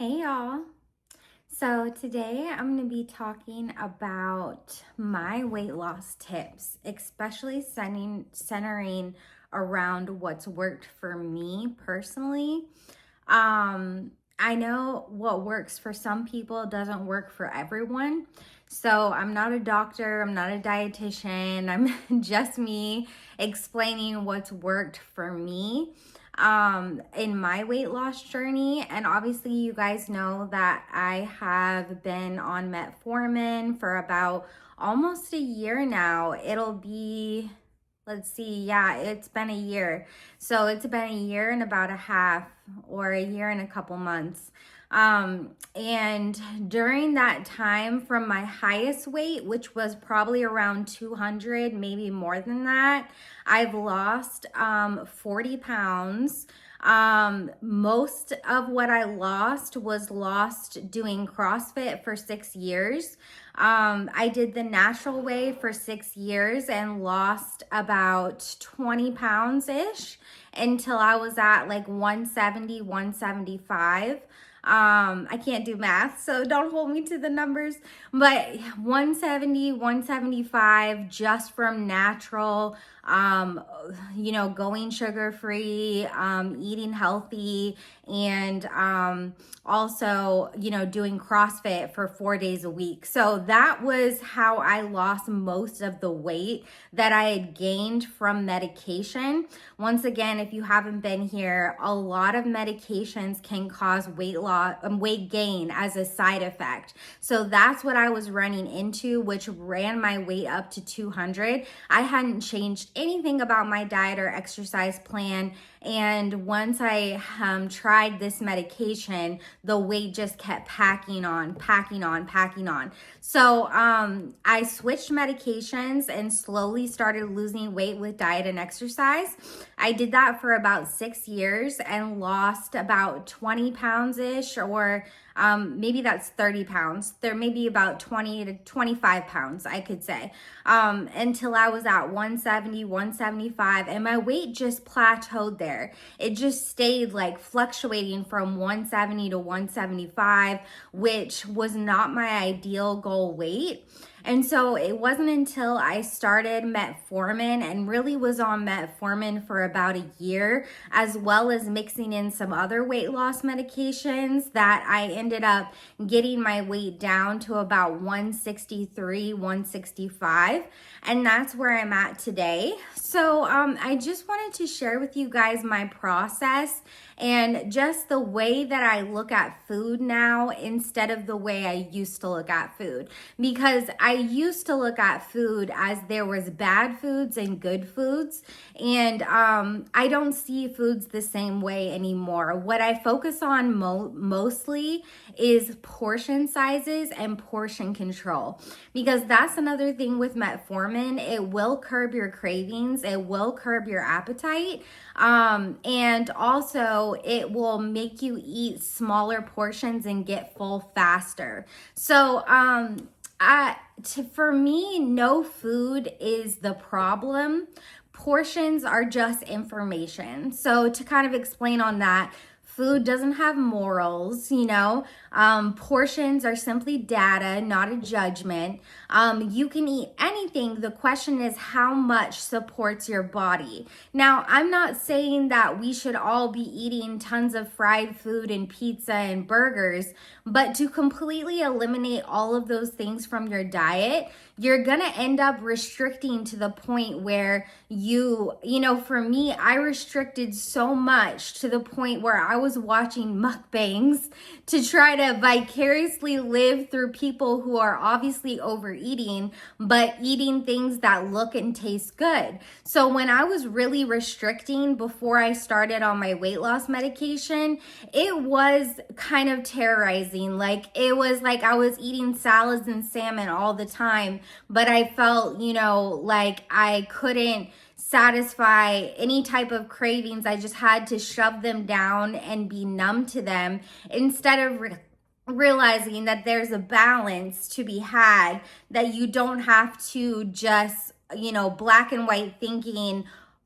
Hey y'all. So today I'm going to be talking about my weight loss tips, especially centering around what's worked for me personally. I know what works for some people doesn't work for everyone. So I'm not a doctor, I'm not a dietitian. I'm just me explaining what's worked for me in my weight loss journey. And obviously you guys know that I have been on metformin for about almost a year now. It'll be, let's see, yeah, it's been a year. So it's been a year and about a half, or a year and a couple months. And during that time, from my highest weight, which was probably around 200, maybe more than that, I've lost 40 pounds. Most of what I lost was lost doing CrossFit for 6 years. I did the natural way for 6 years and lost about 20 pounds ish until I was at like 170, 175. I can't do math, so don't hold me to the numbers, but 170, 175 just from natural, going sugar free, eating healthy, and also, doing CrossFit for 4 days a week. So that was how I lost most of the weight that I had gained from medication. Once again, if you haven't been here, a lot of medications can cause weight loss and weight gain as a side effect. So that's what I was running into, which ran my weight up to 200. I hadn't changed anything about my diet or exercise plan. And once I tried this medication, the weight just kept packing on, packing on, packing on. So I switched medications and slowly started losing weight with diet and exercise. I did that for about 6 years and lost about 20 pounds ish, or maybe that's 30 pounds. There may be about 20 to 25 pounds, I could say, until I was at 170, 175, and my weight just plateaued there. It just stayed like fluctuating from 170 to 175, which was not my ideal goal weight. And so it wasn't until I started metformin and really was on metformin for about a year, as well as mixing in some other weight loss medications, that I ended up getting my weight down to about 163, 165. And that's where I'm at today. So I just wanted to share with you guys my process and just the way that I look at food now instead of the way I used to look at food. Because I used to look at food as there was bad foods and good foods, and I don't see foods the same way anymore. What I focus on mostly is portion sizes and portion control, because that's another thing with metformin. It will curb your cravings, it will curb your appetite, and also it will make you eat smaller portions and get full faster. So for me, no food is the problem. Portions are just information. So to kind of explain on that, food doesn't have morals, portions are simply data, not a judgment. You can eat anything. The question is how much supports your body. Now, I'm not saying that we should all be eating tons of fried food and pizza and burgers, but to completely eliminate all of those things from your diet, you're gonna end up restricting to the point where for me, I restricted so much to the point where I was watching mukbangs to try to vicariously live through people who are obviously overeating, but eating things that look and taste good. So when I was really restricting before I started on my weight loss medication, it was kind of terrorizing. Like, it was like I was eating salads and salmon all the time, but I felt, like I couldn't satisfy any type of cravings. I just had to shove them down and be numb to them, instead of realizing that there's a balance to be had, that you don't have to just, black and white thinking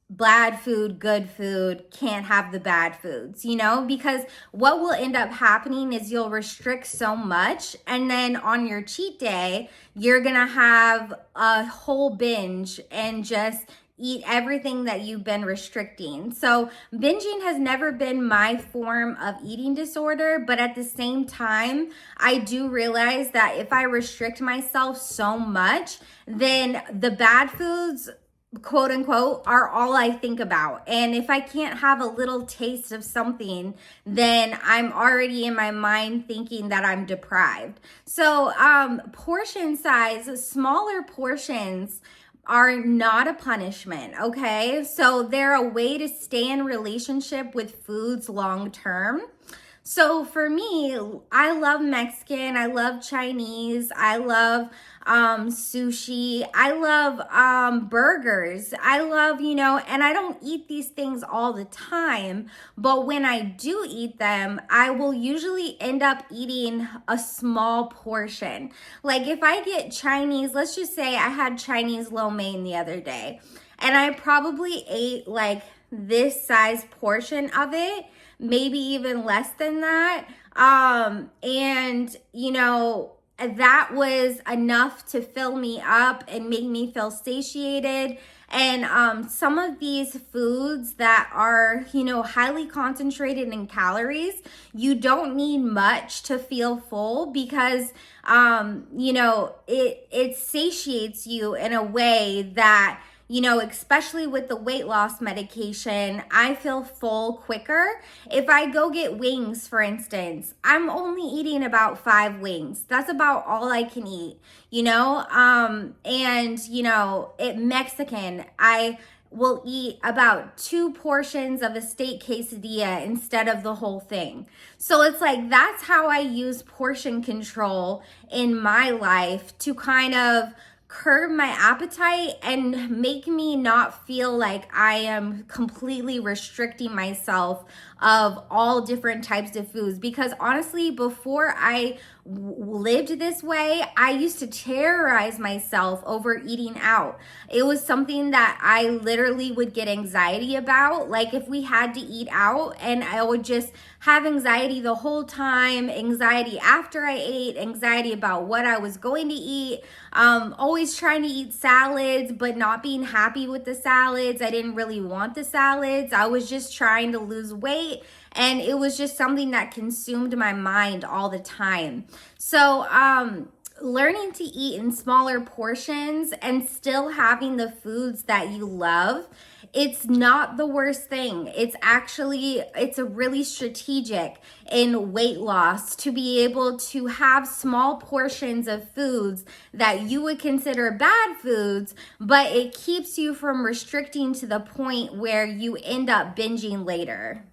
bad food, good food, can't have the bad foods, you know, because what will end up happening is you'll restrict so much, and then on your cheat day, you're gonna have a whole binge and just eat everything that you've been restricting. So binging has never been my form of eating disorder, but at the same time, I do realize that if I restrict myself so much, then the bad foods, quote unquote, are all I think about. And if I can't have a little taste of something, then I'm already in my mind thinking that I'm deprived. So portion size, smaller portions are not a punishment, okay? So they're a way to stay in relationship with foods long term. So for me, I love Mexican, I love Chinese, I love sushi, I love burgers, I love, you know, and I don't eat these things all the time, but when I do eat them, I will usually end up eating a small portion. Like if I get Chinese, let's just say I had Chinese lo mein the other day, and I probably ate like this size portion of it, maybe even less than that. And you know, that was enough to fill me up and make me feel satiated. And some of these foods that are, you know, highly concentrated in calories, you don't need much to feel full because you know, it satiates you in a way that, you know, especially with the weight loss medication, I feel full quicker. If I go get wings, for instance, I'm only eating about 5 wings. That's about all I can eat, you know? And, you know, Mexican, I will eat about 2 portions of a steak quesadilla instead of the whole thing. So it's like, that's how I use portion control in my life to kind of curb my appetite and make me not feel like I am completely restricting myself of all different types of foods. Because honestly, before I lived this way, I used to terrorize myself over eating out. It was something that I literally would get anxiety about. Like if we had to eat out, and I would just have anxiety the whole time, anxiety after I ate, anxiety about what I was going to eat, always trying to eat salads, but not being happy with the salads. I didn't really want the salads. I was just trying to lose weight. And it was just something that consumed my mind all the time. So, learning to eat in smaller portions and still having the foods that you love, it's not the worst thing. It's a really strategic in weight loss to be able to have small portions of foods that you would consider bad foods, but it keeps you from restricting to the point where you end up binging later.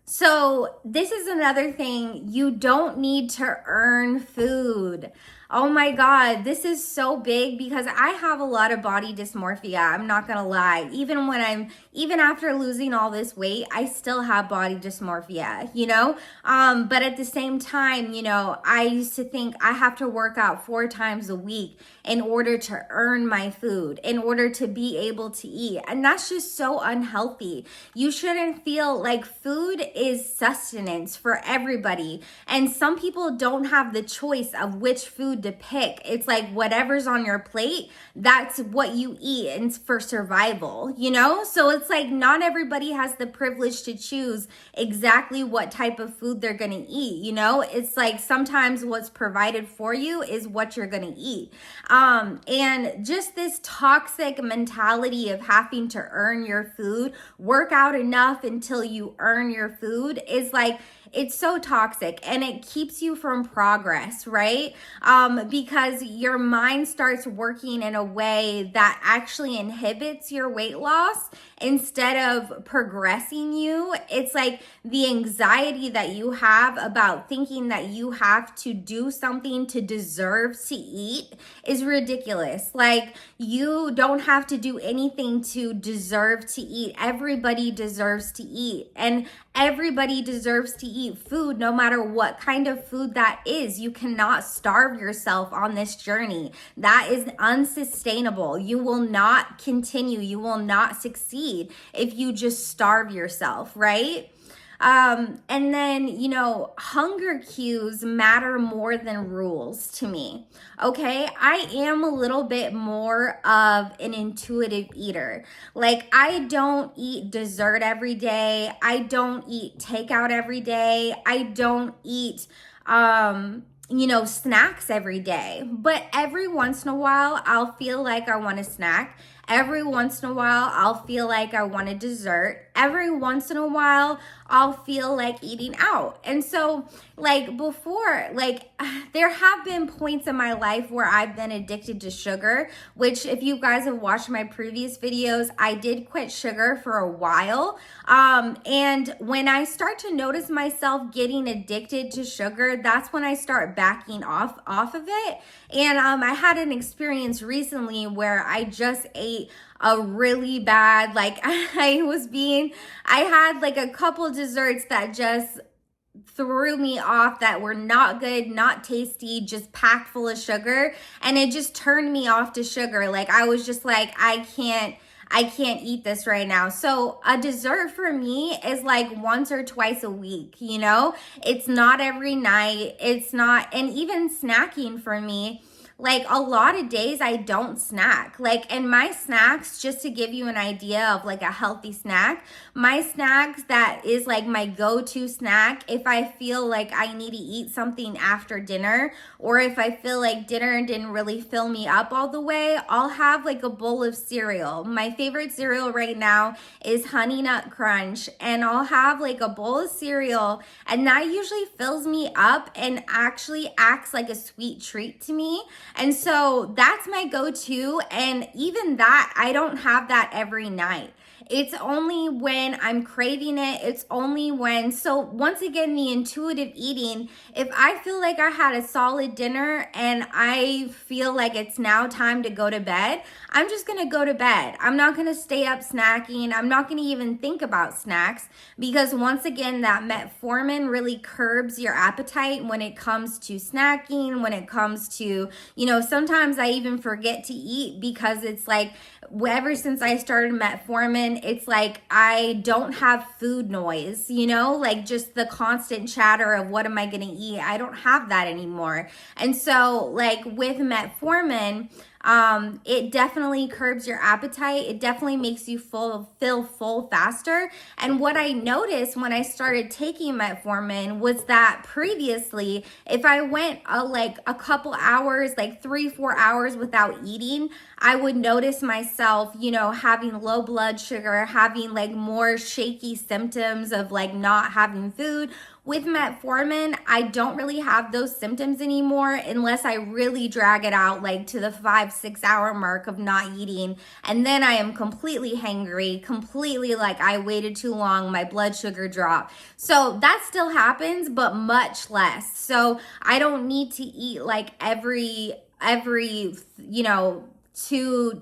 So this is another thing. You don't need to earn food. Oh my God, this is so big because I have a lot of body dysmorphia. I'm not gonna lie. Even after losing all this weight, I still have body dysmorphia, you know? But at the same time, you know, I used to think I have to work out 4 times a week in order to earn my food, in order to be able to eat. And that's just so unhealthy. You shouldn't feel like food is sustenance for everybody. And some people don't have the choice of which food to pick. It's like whatever's on your plate, that's what you eat, and it's for survival, you know? So it's like not everybody has the privilege to choose exactly what type of food they're gonna eat, you know? It's like sometimes what's provided for you is what you're gonna eat. And just this toxic mentality of having to earn your food, work out enough until you earn your food, is like, it's so toxic, and it keeps you from progress, right? Because your mind starts working in a way that actually inhibits your weight loss instead of progressing you. It's like the anxiety that you have about thinking that you have to do something to deserve to eat is ridiculous. Like, you don't have to do anything to deserve to eat. Everybody deserves to eat. And Everybody deserves to eat food, no matter what kind of food that is. You cannot starve yourself on this journey. That is unsustainable. You will not continue. You will not succeed if you just starve yourself, right? And then, you know, hunger cues matter more than rules to me. Okay. I am a little bit more of an intuitive eater. Like, I don't eat dessert every day. I don't eat takeout every day. I don't eat, you know, snacks every day. But every once in a while, I'll feel like I want a snack. Every once in a while, I'll feel like I want a dessert. Every once in a while, I'll feel like eating out. And so, like, before, like, there have been points in my life where I've been addicted to sugar, which, if you guys have watched my previous videos, I did quit sugar for a while. And when I start to notice myself getting addicted to sugar, that's when I start backing off of it. And I had an experience recently where I just ate a really bad, like, I had like a couple desserts that just threw me off, that were not good, not tasty, just packed full of sugar. And it just turned me off to sugar. Like, I was just like, I can't eat this right now. So a dessert for me is like once or twice a week, you know? It's not every night. It's not, and even snacking for me, like, a lot of days I don't snack. Like, and my snacks, just to give you an idea of like a healthy snack, my snacks that is like my go-to snack, if I feel like I need to eat something after dinner, or if I feel like dinner didn't really fill me up all the way, I'll have like a bowl of cereal. My favorite cereal right now is Honey Nut Crunch, and I'll have like a bowl of cereal, and that usually fills me up and actually acts like a sweet treat to me. And so that's my go-to. And even that, I don't have that every night. It's only when I'm craving it. It's only when, so once again, the intuitive eating, if I feel like I had a solid dinner and I feel like it's now time to go to bed, I'm just going to go to bed. I'm not going to stay up snacking. I'm not going to even think about snacks, because once again, that metformin really curbs your appetite when it comes to snacking, when it comes to, you know, sometimes I even forget to eat, because it's like, ever since I started metformin, it's like I don't have food noise, you know, like just the constant chatter of what am I going to eat. I don't have that anymore. And so, like, with metformin, it definitely curbs your appetite. It definitely makes you feel full faster. And what I noticed when I started taking metformin was that previously, if I went like a couple hours, like 3-4 hours without eating, I would notice myself, you know, having low blood sugar, having like more shaky symptoms of like not having food. With metformin, I don't really have those symptoms anymore unless I really drag it out like to the 5-6 hour mark of not eating. And then I am completely hangry, completely like I waited too long, my blood sugar dropped. So that still happens, but much less. So I don't need to eat like every, you know, two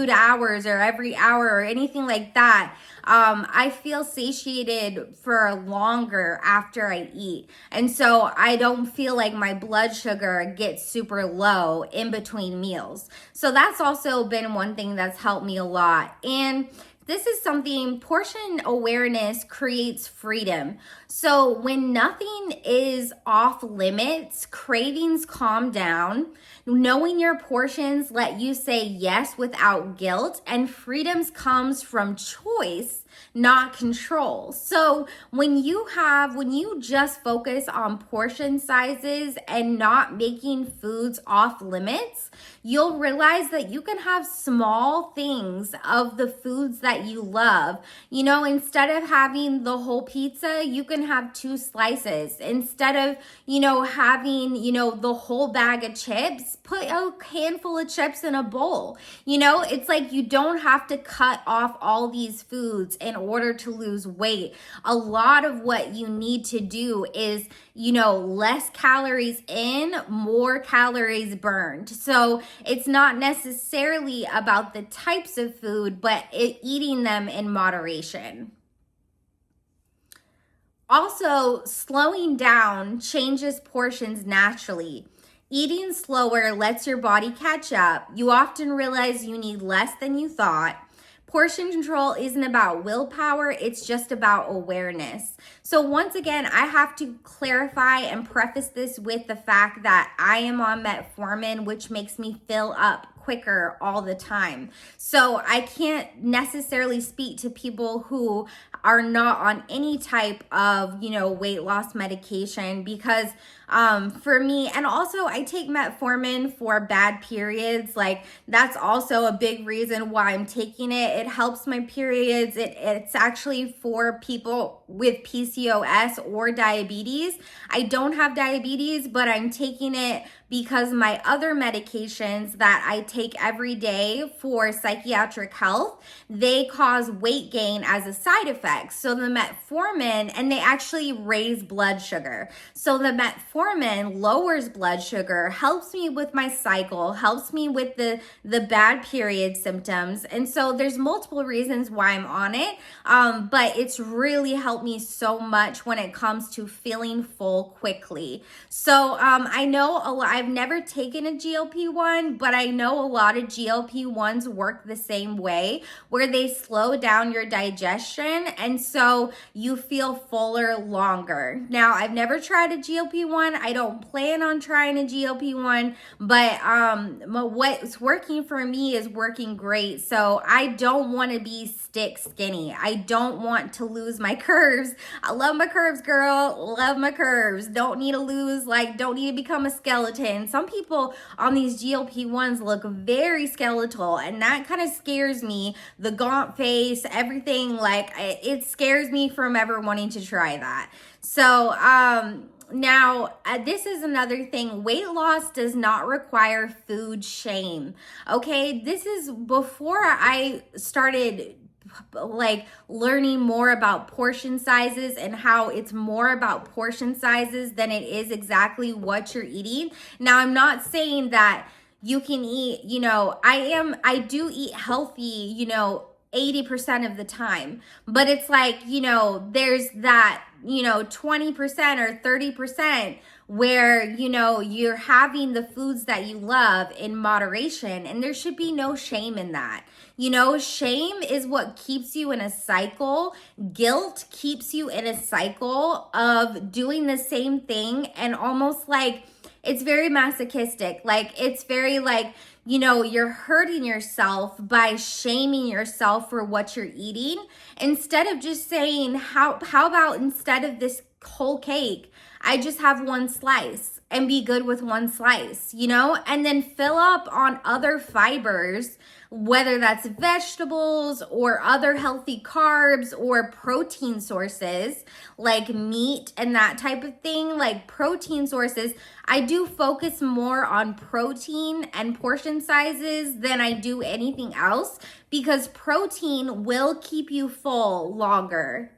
hours or every hour or anything like that. I feel satiated for longer after I eat. And so I don't feel like my blood sugar gets super low in between meals. So that's also been one thing that's helped me a lot. And this is something, portion awareness creates freedom. So when nothing is off limits, cravings calm down. Knowing your portions let you say yes without guilt, and freedoms comes from choice, not control. So when you just focus on portion sizes and not making foods off limits, you'll realize that you can have small things of the foods that you love. You know, instead of having the whole pizza, you can have 2 slices. Instead of, you know, having, you know, the whole bag of chips, put a handful of chips in a bowl. You know, it's like you don't have to cut off all these foods in order to lose weight. A lot of what you need to do is, you know, less calories in, more calories burned. So it's not necessarily about the types of food, but eating them in moderation. Also, slowing down changes portions naturally. Eating slower lets your body catch up. You often realize you need less than you thought. Portion control isn't about willpower, it's just about awareness. So, once again, I have to clarify and preface this with the fact that I am on metformin, which makes me fill up quicker all the time. So I can't necessarily speak to people who are not on any type of, weight loss medication, because for me, and also I take metformin for bad periods. Like, that's also a big reason why I'm taking it. It helps my periods. It's actually for people with PCOS or diabetes. I don't have diabetes, but I'm taking it because my other medications that I take every day for psychiatric health, they cause weight gain as a side effect. So the metformin, and they actually raise blood sugar. So the metformin lowers blood sugar, helps me with my cycle, helps me with the bad period symptoms. And so there's multiple reasons why I'm on it. But it's really helped me so much when it comes to feeling full quickly. So I know I've never taken a GLP-1, but I know a lot of GLP-1s work the same way, where they slow down your digestion, and so you feel fuller longer. Now, I've never tried a GLP-1. I don't plan on trying a GLP-1, but what's working for me is working great. So I don't want to be stick skinny. I don't want to lose my curves. I love my curves, girl. Love my curves. Don't need to become a skeleton. Some people on these GLP-1s look very skeletal, and that kind of scares me. The gaunt face, everything, it scares me from ever wanting to try that. So, now, this is another thing. Weight loss does not require food shame. Okay, this is before I started learning more about portion sizes and how it's more about portion sizes than it is exactly what you're eating. Now, I'm not saying that you can eat, I do eat healthy, 80% of the time, but it's there's that, 20% or 30% where, you're having the foods that you love in moderation, and there should be no shame in that. Shame is what keeps you in a cycle. Guilt keeps you in a cycle of doing the same thing, and almost it's very masochistic. It's very you're hurting yourself by shaming yourself for what you're eating, instead of just saying, how about instead of this whole cake, I just have one slice and be good with one slice, and then fill up on other fibers, whether that's vegetables or other healthy carbs or protein sources like meat and that type of thing. Like protein sources, I do focus more on protein and portion sizes than I do anything else, because protein will keep you full longer.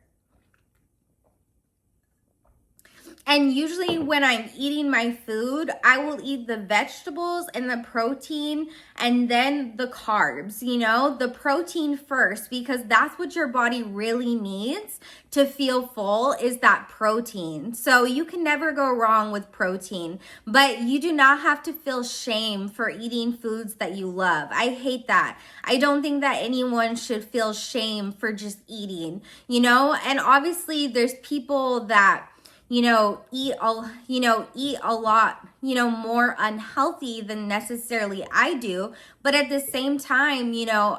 And usually when I'm eating my food, I will eat the vegetables and the protein and then the carbs, the protein first, because that's what your body really needs to feel full, is that protein. So you can never go wrong with protein, but you do not have to feel shame for eating foods that you love. I hate that. I don't think that anyone should feel shame for just eating, and obviously there's people that eat a lot, more unhealthy than necessarily I do. But at the same time,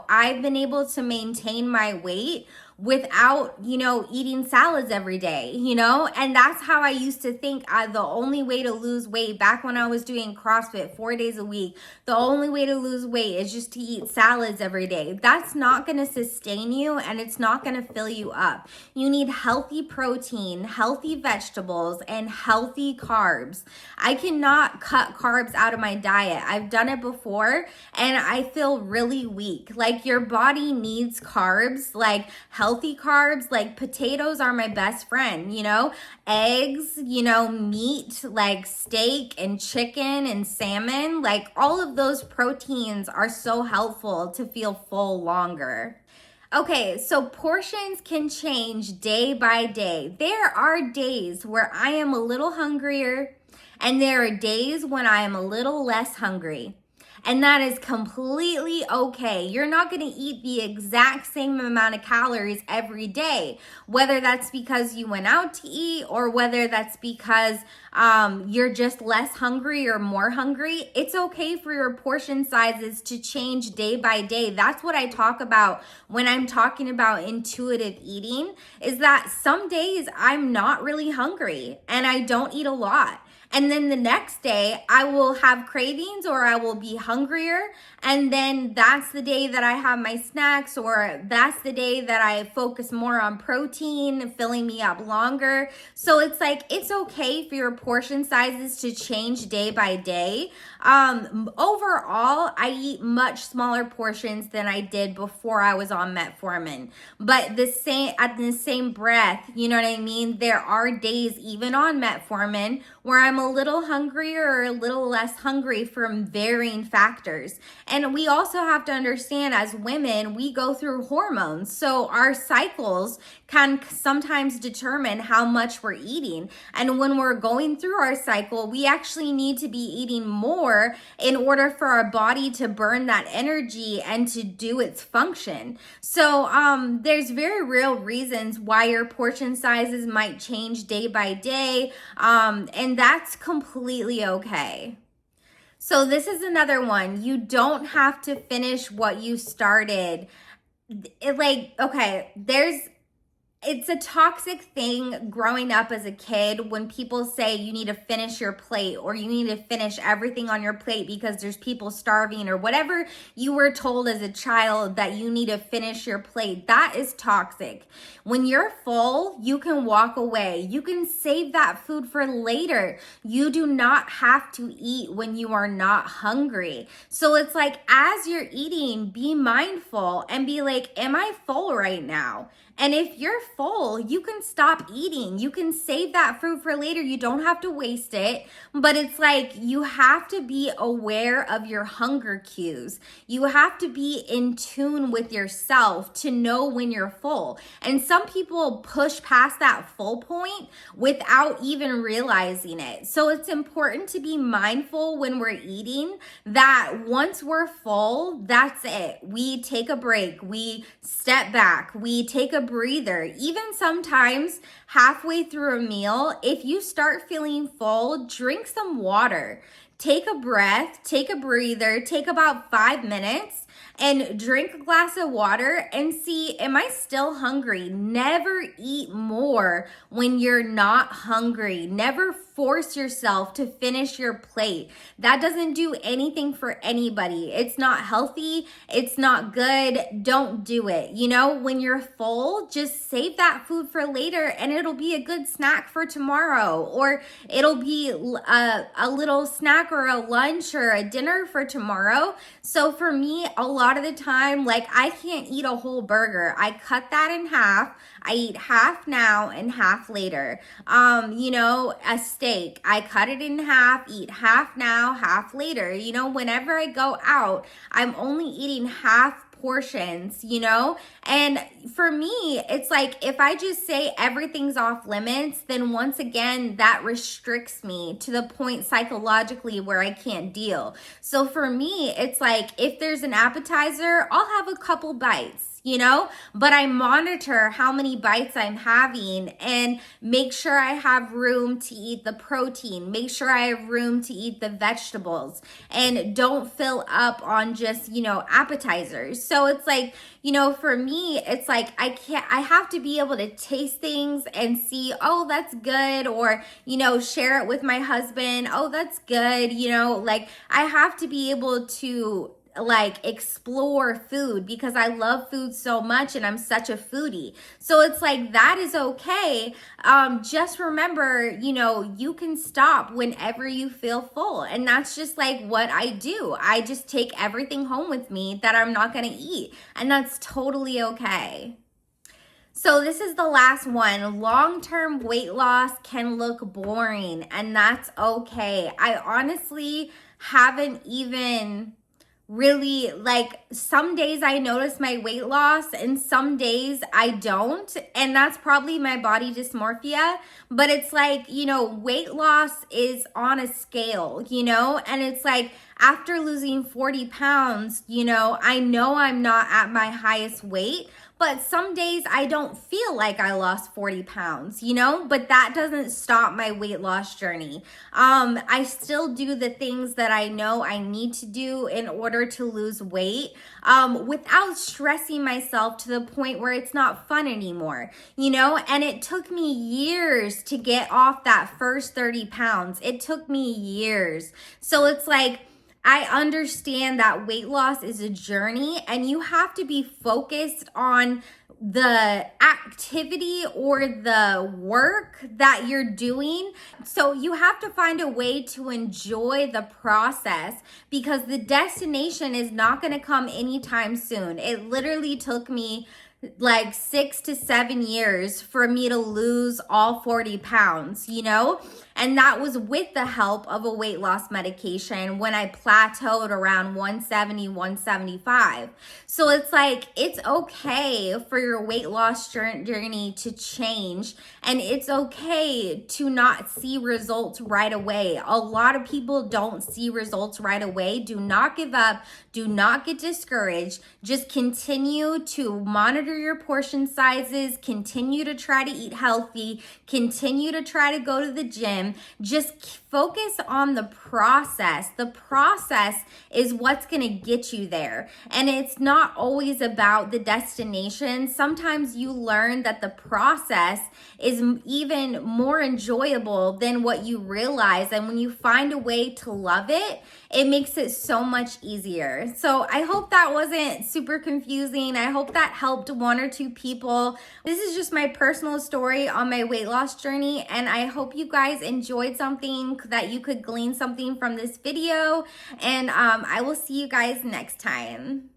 I've been able to maintain my weight without, eating salads every day, and that's how I used to think. The only way to lose weight back when I was doing CrossFit 4 days a week, the only way to lose weight is just to eat salads every day. That's not going to sustain you, and it's not going to fill you up. You need healthy protein, healthy vegetables, and healthy carbs. I cannot cut carbs out of my diet. I've done it before, and I feel really weak. Your body needs carbs, healthy carbs. Potatoes are my best friend, eggs, meat, steak and chicken and salmon, all of those proteins are so helpful to feel full longer. Okay, so portions can change day by day. There are days where I am a little hungrier, and there are days when I am a little less hungry. And that is completely okay. You're not going to eat the exact same amount of calories every day, whether that's because you went out to eat or whether that's because you're just less hungry or more hungry. It's okay for your portion sizes to change day by day. That's what I talk about when I'm talking about intuitive eating, is that some days I'm not really hungry and I don't eat a lot. And then the next day, I will have cravings or I will be hungrier. And then that's the day that I have my snacks, or that's the day that I focus more on protein, filling me up longer. So it's like, it's okay for your portion sizes to change day by day. Overall, I eat much smaller portions than I did before I was on metformin. But at the same breath, you know what I mean? There are days, even on metformin, where I'm a little hungrier or a little less hungry from varying factors. And we also have to understand, as women, we go through hormones. So our cycles can sometimes determine how much we're eating. And when we're going through our cycle, we actually need to be eating more in order for our body to burn that energy and to do its function. So there's very real reasons why your portion sizes might change day by day. And that's completely okay. So this is another one. You don't have to finish what you started. It's a toxic thing growing up as a kid when people say you need to finish your plate or you need to finish everything on your plate because there's people starving, or whatever you were told as a child that you need to finish your plate. That is toxic. When you're full, you can walk away. You can save that food for later. You do not have to eat when you are not hungry. So it's like, as you're eating, be mindful and be like, am I full right now? And if you're full, you can stop eating. You can save that food for later. You don't have to waste it. But it's like, you have to be aware of your hunger cues. You have to be in tune with yourself to know when you're full. And some people push past that full point without even realizing it. So it's important to be mindful when we're eating that once we're full, that's it. We take a break. We step back. We take a breather. Even sometimes halfway through a meal, if you start feeling full, drink some water. Take a breath, take a breather, take about 5 minutes and drink a glass of water and see, am I still hungry? Never eat more when you're not hungry. Never force yourself to finish your plate. That doesn't do anything for anybody. It's not healthy. It's not good. Don't do it. You know, when you're full, just save that food for later and it'll be a good snack for tomorrow, or it'll be a little snack or a lunch or a dinner for tomorrow. So for me, a lot of the time, like, I can't eat a whole burger. I cut that in half. I eat half now and half later. A steak, I cut it in half, eat half now, half later. You know, whenever I go out, I'm only eating half portions, you know? And for me, it's like, if I just say everything's off limits, then once again, that restricts me to the point psychologically where I can't deal. So for me, it's like, if there's an appetizer, I'll have a couple bites, you know, but I monitor how many bites I'm having and make sure I have room to eat the protein, make sure I have room to eat the vegetables, and don't fill up on just, appetizers. So it's like, for me, it's like, I have to be able to taste things and see, oh, that's good, or, share it with my husband. Oh, that's good. I have to be able to explore food because I love food so much and I'm such a foodie. So it's like, that is okay. Just remember, you can stop whenever you feel full. And that's just like what I do. I just take everything home with me that I'm not going to eat. And that's totally okay. So this is the last one. Long-term weight loss can look boring, and that's okay. I honestly haven't even really, like, some days I notice my weight loss and some days I don't, and that's probably my body dysmorphia. But it's like, you know, weight loss is on a scale, you know, and it's like after losing 40 pounds, you know I'm not at my highest weight, but some days I don't feel like I lost 40 pounds, you know, but that doesn't stop my weight loss journey. I still do the things that I know I need to do in order to lose weight, without stressing myself to the point where it's not fun anymore, you know, and it took me years to get off that first 30 pounds. It took me years. So it's like, I understand that weight loss is a journey and you have to be focused on the activity or the work that you're doing. So you have to find a way to enjoy the process, because the destination is not going to come anytime soon. It literally took me like 6 to 7 years for me to lose all 40 pounds, you know? And that was with the help of a weight loss medication when I plateaued around 170, 175. So it's like, it's okay for your weight loss journey to change, and it's okay to not see results right away. A lot of people don't see results right away. Do not give up. Do not get discouraged. Just continue to monitor your portion sizes, continue to try to eat healthy, continue to try to go to the gym. Just focus on the process. The process is what's going to get you there. And it's not always about the destination. Sometimes you learn that the process is even more enjoyable than what you realize. And when you find a way to love it, it makes it so much easier. So I hope that wasn't super confusing. I hope that helped one or two people. This is just my personal story on my weight loss journey, and I hope you guys enjoyed something, that you could glean something from this video, and I will see you guys next time.